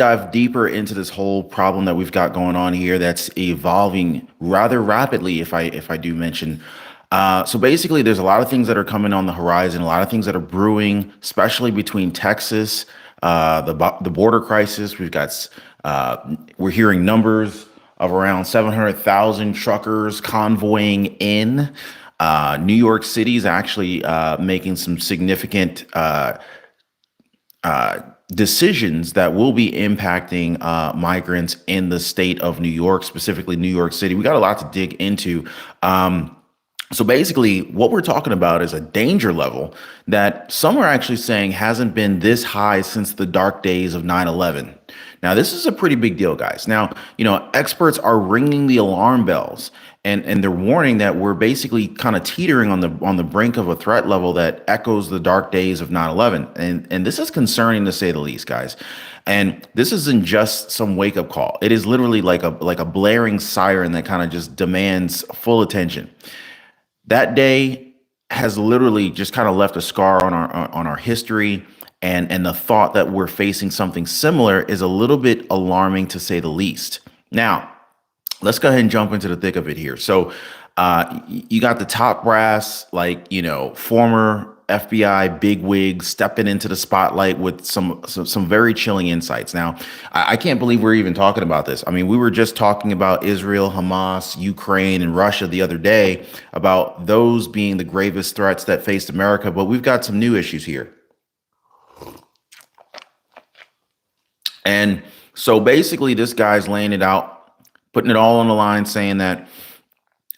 dive deeper into this whole problem that we've got going on here that's evolving rather rapidly, if I do mention. So basically, there's a lot of things that are coming on the horizon, a lot of things that are brewing, especially between Texas, the border crisis. We're hearing numbers of around 700,000 truckers convoying in. New York City is actually making some significant decisions that will be impacting migrants in the state of New York, specifically New York City. We got a lot to dig into. So basically, what we're talking about is a danger level that some are actually saying hasn't been this high since the dark days of 9/11. Now, this is a pretty big deal, guys. Now, experts are ringing the alarm bells and they're warning that we're basically kind of teetering on the brink of a threat level that echoes the dark days of 9/11. And this is concerning to say the least, guys. And this isn't just some wake up call. It is literally like a blaring siren that kind of just demands full attention. That day has literally just kind of left a scar on our history, and the thought that we're facing something similar is a little bit alarming to say the least. Now, let's go ahead and jump into the thick of it here. So, you got the top brass, former FBI bigwigs stepping into the spotlight with some very chilling insights. Now, I can't believe we're even talking about this. I mean, we were just talking about Israel, Hamas, Ukraine, and Russia the other day about those being the gravest threats that faced America, but we've got some new issues here. And so basically, this guy's laying it out, putting it all on the line, saying that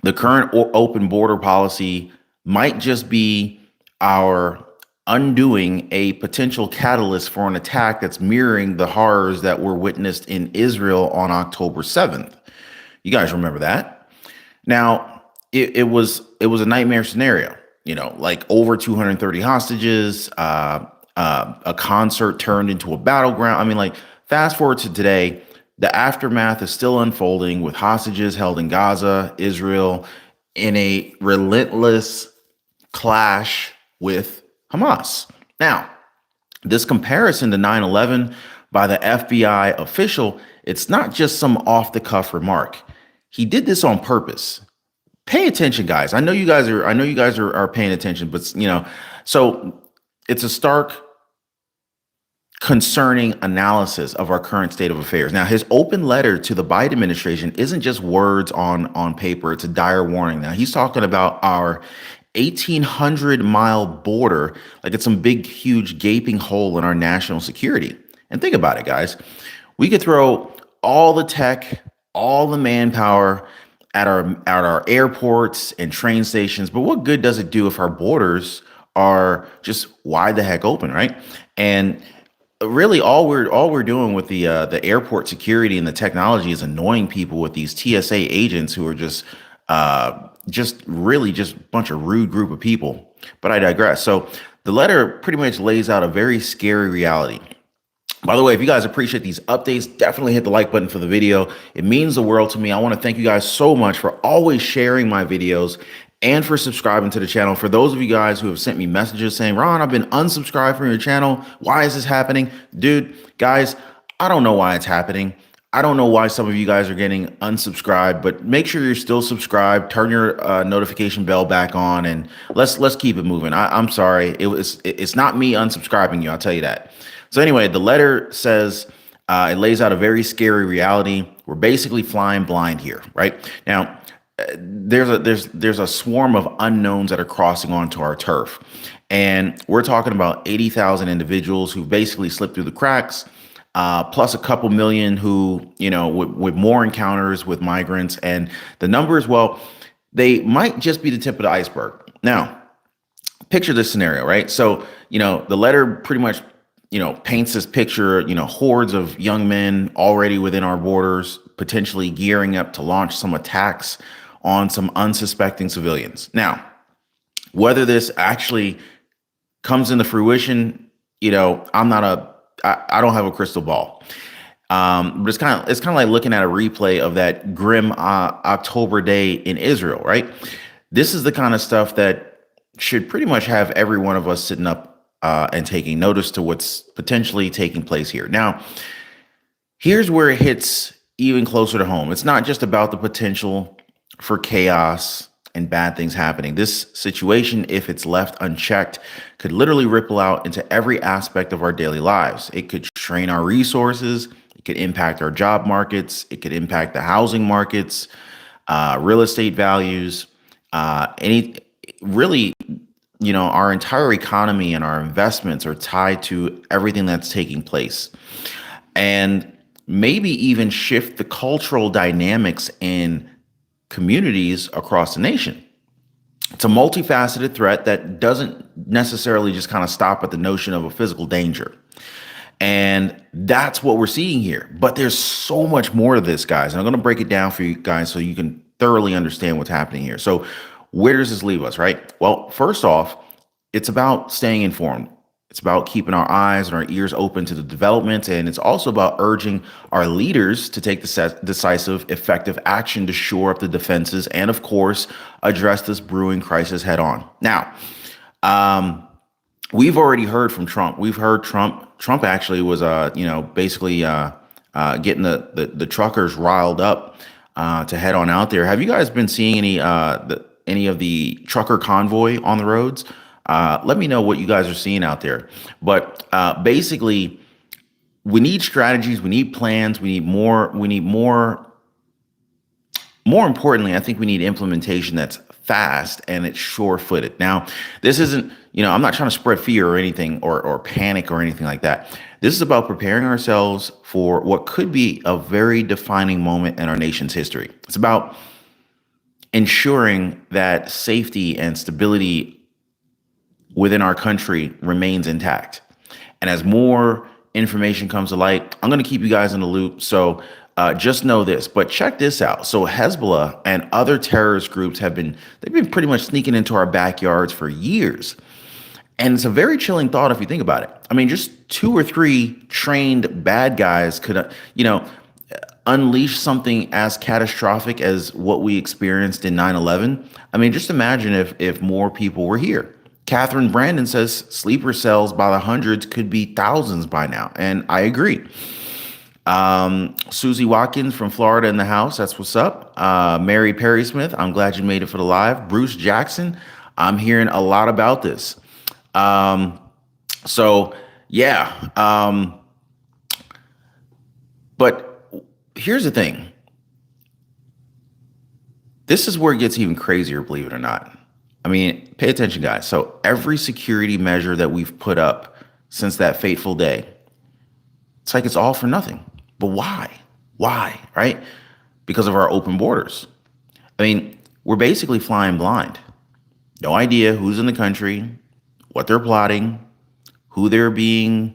the current open border policy might just be our undoing a potential catalyst for an attack that's mirroring the horrors that were witnessed in Israel on October 7th. You guys remember that? Now, it was a nightmare scenario, like over 230 hostages, a concert turned into a battleground. I mean, like, fast forward to today, the aftermath is still unfolding with hostages held in Gaza, Israel, in a relentless clash with Hamas. Now, this comparison to 9/11 by the FBI official, it's not just some off the cuff remark. He did this on purpose. Pay attention, guys. I know you guys are paying attention, but so it's a stark, concerning analysis of our current state of affairs. Now, his open letter to the Biden administration isn't just words on paper. It's a dire warning. Now, he's talking about our 1,800-mile border like it's some big, huge, gaping hole in our national security. And think about it, guys. We could throw all the tech, all the manpower at our airports and train stations, but what good does it do if our borders are just wide the heck open, right? And really, all we're doing with the airport security and the technology is annoying people with these TSA agents who are just really just a bunch of rude group of people. But I digress. So the letter pretty much lays out a very scary reality. By the way, if you guys appreciate these updates, definitely hit the like button for the video. It means the world to me. I want to thank you guys so much for always sharing my videos and for subscribing to the channel. For those of you guys who have sent me messages saying, Ron, I've been unsubscribed from your channel. Why is this happening? Dude, guys, I don't know why it's happening. I don't know why some of you guys are getting unsubscribed, but make sure you're still subscribed. Turn your notification bell back on, and let's keep it moving. I'm sorry, it's not me unsubscribing you. I'll tell you that. So anyway, the letter says it lays out a very scary reality. We're basically flying blind here, right? Now, there's a swarm of unknowns that are crossing onto our turf, and we're talking about 80,000 individuals who basically slipped through the cracks. Plus a couple million who, with more encounters with migrants, and the numbers, well, they might just be the tip of the iceberg. Now, picture this scenario, right? So, the letter pretty much, paints this picture, hordes of young men already within our borders, potentially gearing up to launch some attacks on some unsuspecting civilians. Now, whether this actually comes into fruition, I don't have a crystal ball. But it's kind of like looking at a replay of that grim October day in Israel, right? This is the kind of stuff that should pretty much have every one of us sitting up and taking notice to what's potentially taking place here. Now, Here's where it hits even closer to home. It's not just about the potential for chaos and bad things happening. This situation, if it's left unchecked, could literally ripple out into every aspect of our daily lives. It could strain our resources. It could impact our job markets. It could impact the housing markets, real estate values, any really, our entire economy and our investments are tied to everything that's taking place. And maybe even shift the cultural dynamics in communities across the nation. It's a multifaceted threat that doesn't necessarily just kind of stop at the notion of a physical danger. And that's what we're seeing here. But there's so much more to this, guys. And I'm going to break it down for you guys so you can thoroughly understand what's happening here. So where does this leave us, right? Well, first off, it's about staying informed. It's about keeping our eyes and our ears open to the developments. And it's also about urging our leaders to take decisive, effective action to shore up the defenses and, of course, address this brewing crisis head on. Now, we've already heard from Trump. We've heard Trump actually was, basically getting the truckers riled up to head on out there. Have you guys been seeing any of the trucker convoy on the roads? Let me know what you guys are seeing out there. But basically, we need strategies, we need plans, we need more. More importantly, I think we need implementation that's fast and it's sure-footed. Now, this isn't, I'm not trying to spread fear or anything or panic or anything like that. This is about preparing ourselves for what could be a very defining moment in our nation's history. It's about ensuring that safety and stability within our country remains intact. And as more information comes to light, I'm going to keep you guys in the loop. So just know this, but check this out. So Hezbollah and other terrorist groups they've been pretty much sneaking into our backyards for years. And it's a very chilling thought if you think about it. I mean, just 2 or 3 trained bad guys could, unleash something as catastrophic as what we experienced in 9/11. I mean, just imagine if more people were here. Catherine Brandon says sleeper cells by the hundreds could be thousands by now. And I agree. Susie Watkins from Florida in the house. That's what's up. Mary Perry Smith, I'm glad you made it for the live. Bruce Jackson, I'm hearing a lot about this. But here's the thing. This is where it gets even crazier, believe it or not. I mean, pay attention, guys. So every security measure that we've put up since that fateful day, it's like it's all for nothing. But why? Why, right? Because of our open borders. I mean, we're basically flying blind. No idea who's in the country, what they're plotting, who they're being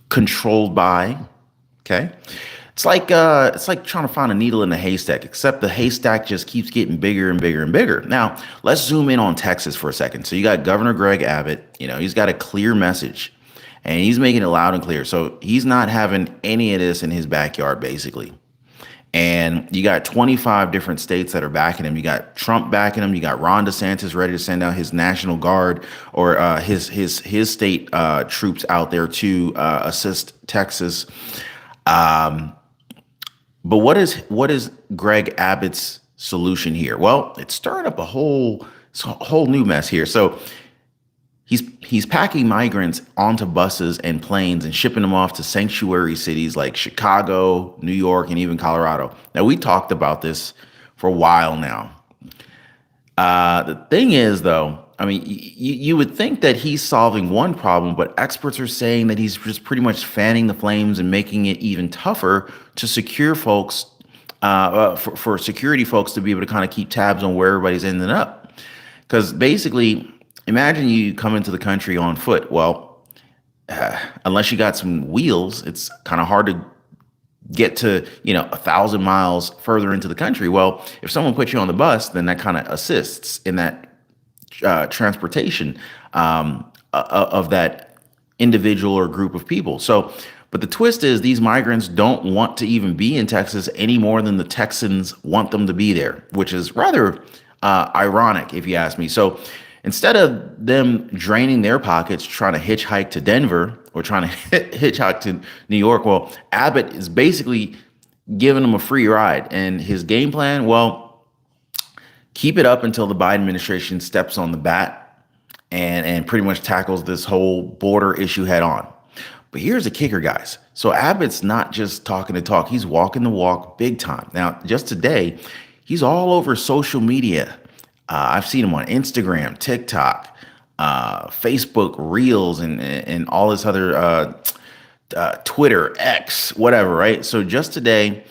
controlled by. Okay. It's like trying to find a needle in a haystack, except the haystack just keeps getting bigger and bigger and bigger. Now, let's zoom in on Texas for a second. So you got Governor Greg Abbott, he's got a clear message and he's making it loud and clear. So he's not having any of this in his backyard, basically. And you got 25 different states that are backing him. You got Trump backing him. You got Ron DeSantis ready to send out his National Guard or his state troops out there to assist Texas. But what is Greg Abbott's solution here? Well, it's stirring up a whole new mess here. So he's packing migrants onto buses and planes and shipping them off to sanctuary cities like Chicago, New York, and even Colorado. Now, we talked about this for a while now. The thing is, though, I mean, you would think that he's solving one problem, but experts are saying that he's just pretty much fanning the flames and making it even tougher to secure folks, for security folks to be able to kind of keep tabs on where everybody's ending up. Because basically, imagine you come into the country on foot. Well, unless you got some wheels, it's kind of hard to get to, 1,000 miles further into the country. Well, if someone puts you on the bus, then that kind of assists in that transportation of that individual or group of people. So, but the twist is these migrants don't want to even be in Texas any more than the Texans want them to be there, which is rather ironic, if you ask me. So Instead of them draining their pockets trying to hitchhike to Denver or trying to hitchhike to New York, well, Abbott is basically giving them a free ride. And his game plan, well, keep it up until the Biden administration steps on the bat and pretty much tackles this whole border issue head on. But here's the kicker, guys. So Abbott's not just talking the talk, he's walking the walk big time. Now, just today, he's all over social media. I've seen him on Instagram, TikTok, Facebook Reels, and all this other Twitter, X, whatever, right? So just today,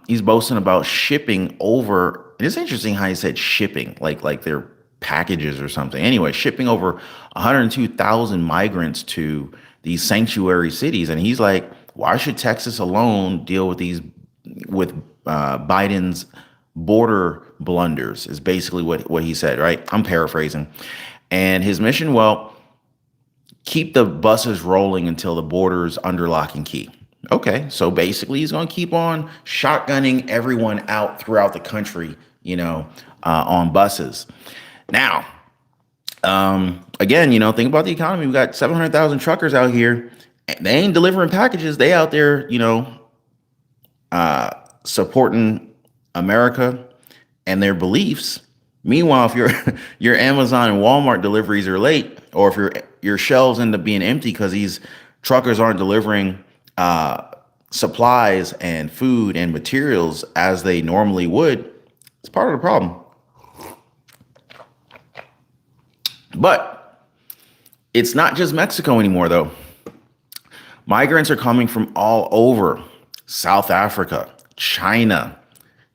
he's boasting about shipping over. And it's interesting how he said shipping, like they're packages or something. Anyway, shipping over 102,000 migrants to these sanctuary cities, and he's like, why should Texas alone deal with Biden's border blunders? Is basically what he said, right? I'm paraphrasing. And his mission, well, keep the buses rolling until the border's under lock and key. Okay, so basically he's going to keep on shotgunning everyone out throughout the country, on buses. Now, again, think about the economy. We got 700,000 truckers out here. They ain't delivering packages. They out there, supporting America and their beliefs. Meanwhile, if your Amazon and Walmart deliveries are late, or if your shelves end up being empty because these truckers aren't delivering supplies and food and materials as they normally would, it's part of the problem. But it's not just Mexico anymore, though. Migrants are coming from all over: South Africa, China,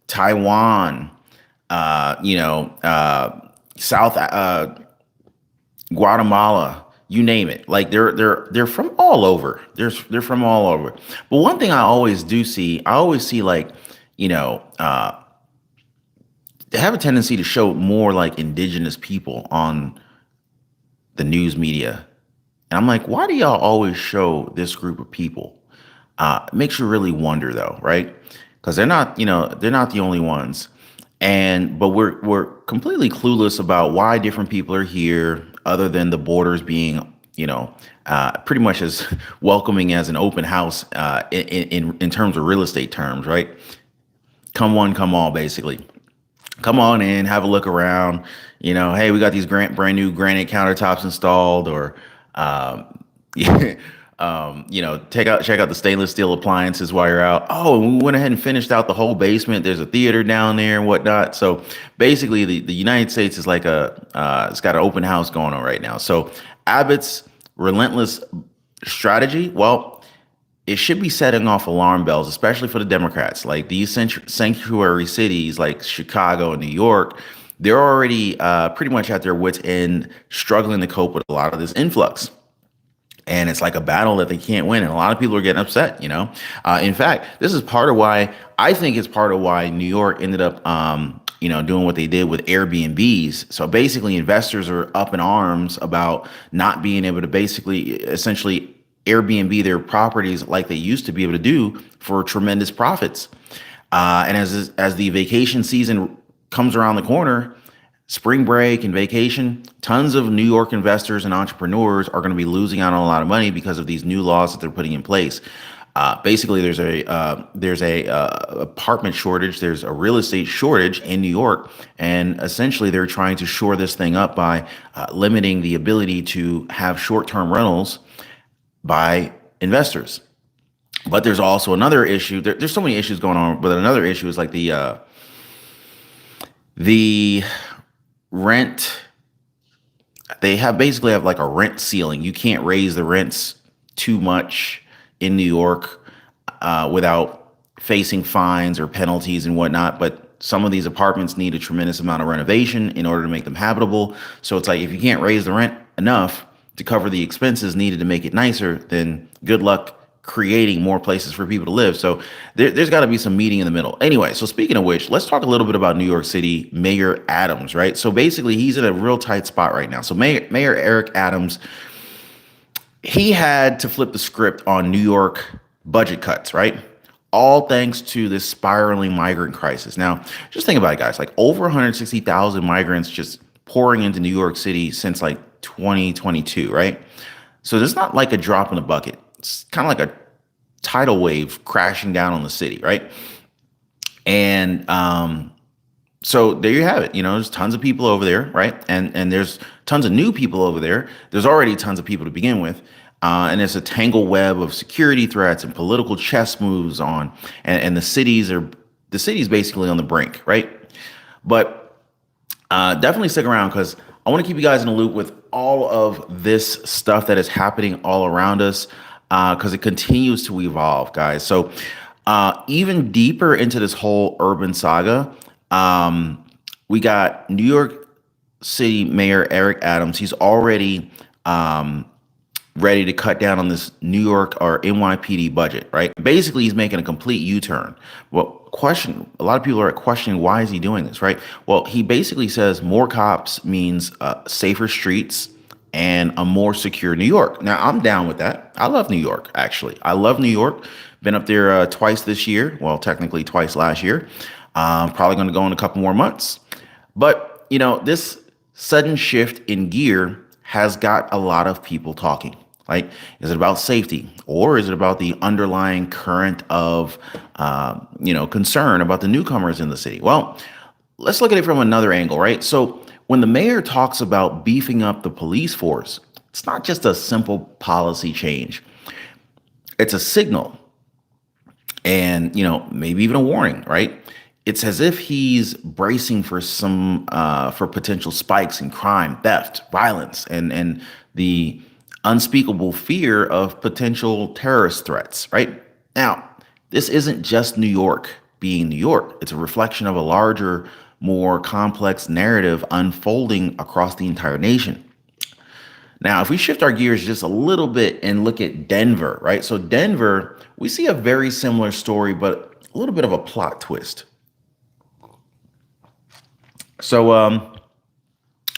Taiwan, Guatemala, you name it. Like they're from all over. They're from all over. But one thing I always see like, they have a tendency to show more like indigenous people on the news media. And I'm like, why do y'all always show this group of people? It makes you really wonder, though, right? Because they're not the only ones. But we're completely clueless about why different people are here, other than the borders being, pretty much as welcoming as an open house in terms of real estate terms, right? Come one, come all, basically. Come on in, have a look around. Hey, we got these brand new granite countertops installed, or check out the stainless steel appliances while you're out. Oh, and we went ahead and finished out the whole basement. There's a theater down there and whatnot. So basically, the United States is like it's got an open house going on right now. So Abbott's relentless strategy, well, it should be setting off alarm bells, especially for the Democrats. Like these sanctuary cities like Chicago and New York, they're already pretty much at their wits' end, struggling to cope with a lot of this influx. And it's like a battle that they can't win. And a lot of people are getting upset, In fact, this is part of why New York ended up, doing what they did with Airbnbs. So basically, investors are up in arms about not being able to essentially Airbnb their properties like they used to be able to do for tremendous profits. And as the vacation season comes around the corner, spring break and vacation, tons of New York investors and entrepreneurs are going to be losing out on a lot of money because of these new laws that they're putting in place. Basically, there's a apartment shortage. There's a real estate shortage in New York, and essentially they're trying to shore this thing up by limiting the ability to have short-term rentals by investors. But there's also another issue. There's so many issues going on, but another issue is like the rent. They basically have like a rent ceiling. You can't raise the rents too much in New York without facing fines or penalties and whatnot. But some of these apartments need a tremendous amount of renovation in order to make them habitable. So it's like, if you can't raise the rent enough to cover the expenses needed to make it nicer, then good luck creating more places for people to live. So there's got to be some meeting in the middle. Anyway, so speaking of which, let's talk a little bit about New York City Mayor Adams, right? So basically, he's in a real tight spot right now. So Mayor Eric Adams, he had to flip the script on New York budget cuts, right? All thanks to this spiraling migrant crisis. Now, just think about it, guys. Like over 160,000 migrants just pouring into New York City since like 2022, right? So there's not like a drop in the bucket. It's kind of like a tidal wave crashing down on the city, right? And so there you have it. There's tons of people over there, right? And there's tons of new people over there. There's already tons of people to begin with. And it's a tangled web of security threats and political chess moves on, and the city's basically on the brink, right? But definitely stick around because I want to keep you guys in the loop with all of this stuff that is happening all around us because it continues to evolve, guys. So even deeper into this whole urban saga, we got New York City Mayor Eric Adams. He's already ready to cut down on this New York or NYPD budget, right? Basically, he's making a complete U-turn. A lot of people are questioning, why is he doing this, right? Well, he basically says more cops means safer streets and a more secure New York. Now, I'm down with that. I love New York, actually. I love New York. Been up there twice this year. Well, technically twice last year. Probably going to go in a couple more months. But, this sudden shift in gear has got a lot of people talking. Like, is it about safety, or is it about the underlying current of, concern about the newcomers in the city? Well, let's look at it from another angle, right? So when the mayor talks about beefing up the police force, it's not just a simple policy change. It's a signal and, maybe even a warning, right? It's as if he's bracing for for potential spikes in crime, theft, violence, and the unspeakable fear of potential terrorist threats, right? Now, this isn't just New York being New York. It's a reflection of a larger, more complex narrative unfolding across the entire nation. Now, if we shift our gears just a little bit and look at Denver, right? So Denver, we see a very similar story, but a little bit of a plot twist. So,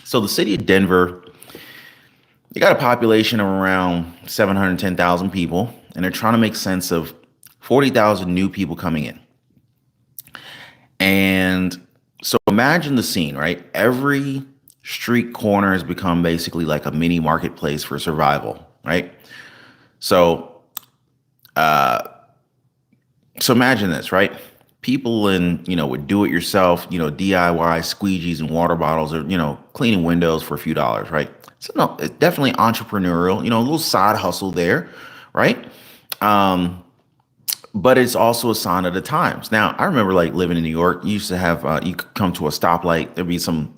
so the city of Denver, they got a population of around 710,000 people, and they're trying to make sense of 40,000 new people coming in. And so imagine the scene, right? Every street corner has become basically like a mini marketplace for survival, right? So, so imagine this, right? People would do it yourself, DIY squeegees and water bottles, or, cleaning windows for a few dollars, right? So no, it's definitely entrepreneurial, a little side hustle there, right? But it's also a sign of the times. Now, I remember like living in New York, you used to have, you could come to a stoplight, there'd be some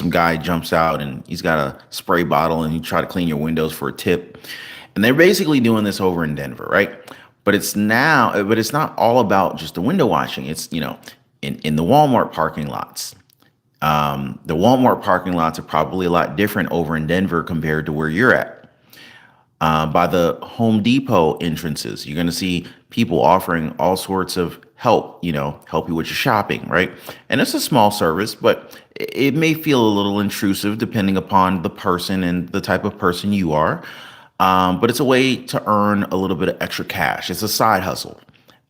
guy jumps out and he's got a spray bottle and you try to clean your windows for a tip. And they're basically doing this over in Denver, right? But it's not all about just the window washing. It's, in the Walmart parking lots. The Walmart parking lots are probably a lot different over in Denver compared to where you're at. By the Home Depot entrances, you're going to see people offering all sorts of help, help you with your shopping, right? And it's a small service, but it may feel a little intrusive depending upon the person and the type of person you are. But it's a way to earn a little bit of extra cash. It's a side hustle.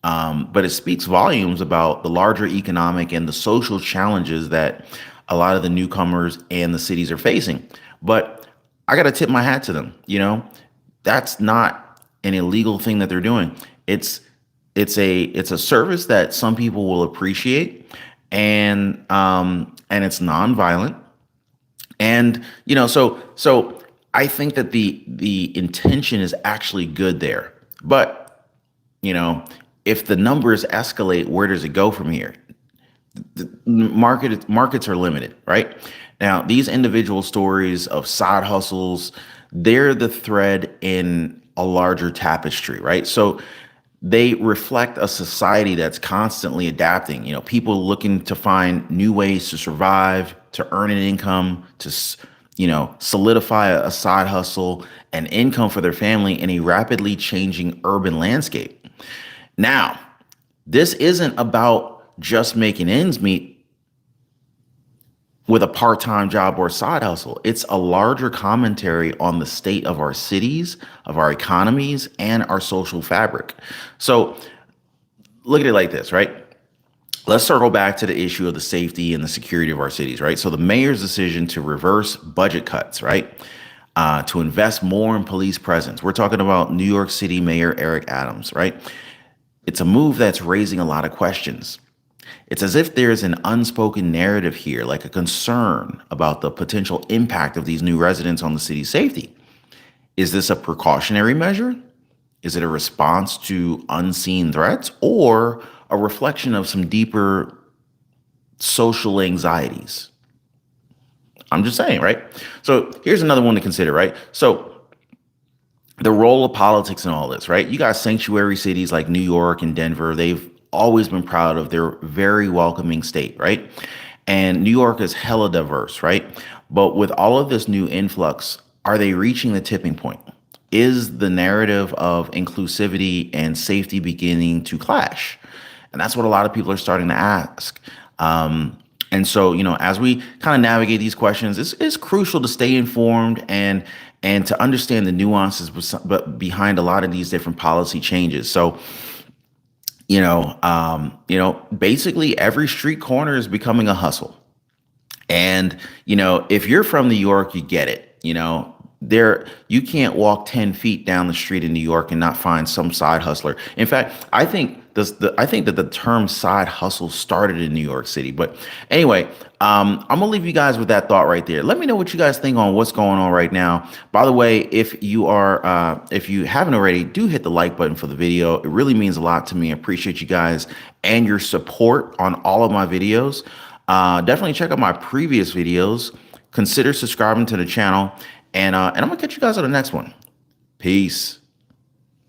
But it speaks volumes about the larger economic and the social challenges that a lot of the newcomers and the cities are facing. But I got to tip my hat to them. That's not an illegal thing that they're doing. It's a service that some people will appreciate, and it's nonviolent. And so I think that the intention is actually good there. But if the numbers escalate, where does it go from here? The markets are limited, right? Now, these individual stories of side hustles, they're the thread in a larger tapestry, right? So they reflect a society that's constantly adapting, people looking to find new ways to survive, to earn an income, to, solidify a side hustle and income for their family in a rapidly changing urban landscape. Now, this isn't about just making ends meet with a part-time job or side hustle. It's a larger commentary on the state of our cities, of our economies, and our social fabric. So look at it like this, right? let's circle back to the issue of the safety and the security of our cities, right? So the mayor's decision to reverse budget cuts, right? To invest more in police presence. We're talking about New York City Mayor Eric Adams, right? It's a move that's raising a lot of questions. It's as if there's an unspoken narrative here, like a concern about the potential impact of these new residents on the city's safety. Is this a precautionary measure? Is it a response to unseen threats or a reflection of some deeper social anxieties? I'm just saying, right? So here's another one to consider, right? So the role of politics in all this, right? You got sanctuary cities like New York and Denver. They've always been proud of their very welcoming state, right? And New York is hella diverse, right? But with all of this new influx, are they reaching the tipping point? Is the narrative of inclusivity and safety beginning to clash? And that's what a lot of people are starting to ask. And so, as we kind of navigate these questions, it's crucial to stay informed and to understand the nuances behind a lot of these different policy changes. So, basically every street corner is becoming a hustle. And, if you're from New York, you get it. You can't walk 10 feet down the street in New York and not find some side hustler. In fact, I think that the term side hustle started in New York City. But anyway, I'm gonna leave you guys with that thought right there. Let me know what you guys think on what's going on right now. By the way, if you haven't already, do hit the like button for the video. It really means a lot to me. I appreciate you guys and your support on all of my videos. Definitely check out my previous videos. Consider subscribing to the channel. And I'm gonna catch you guys on the next one. Peace.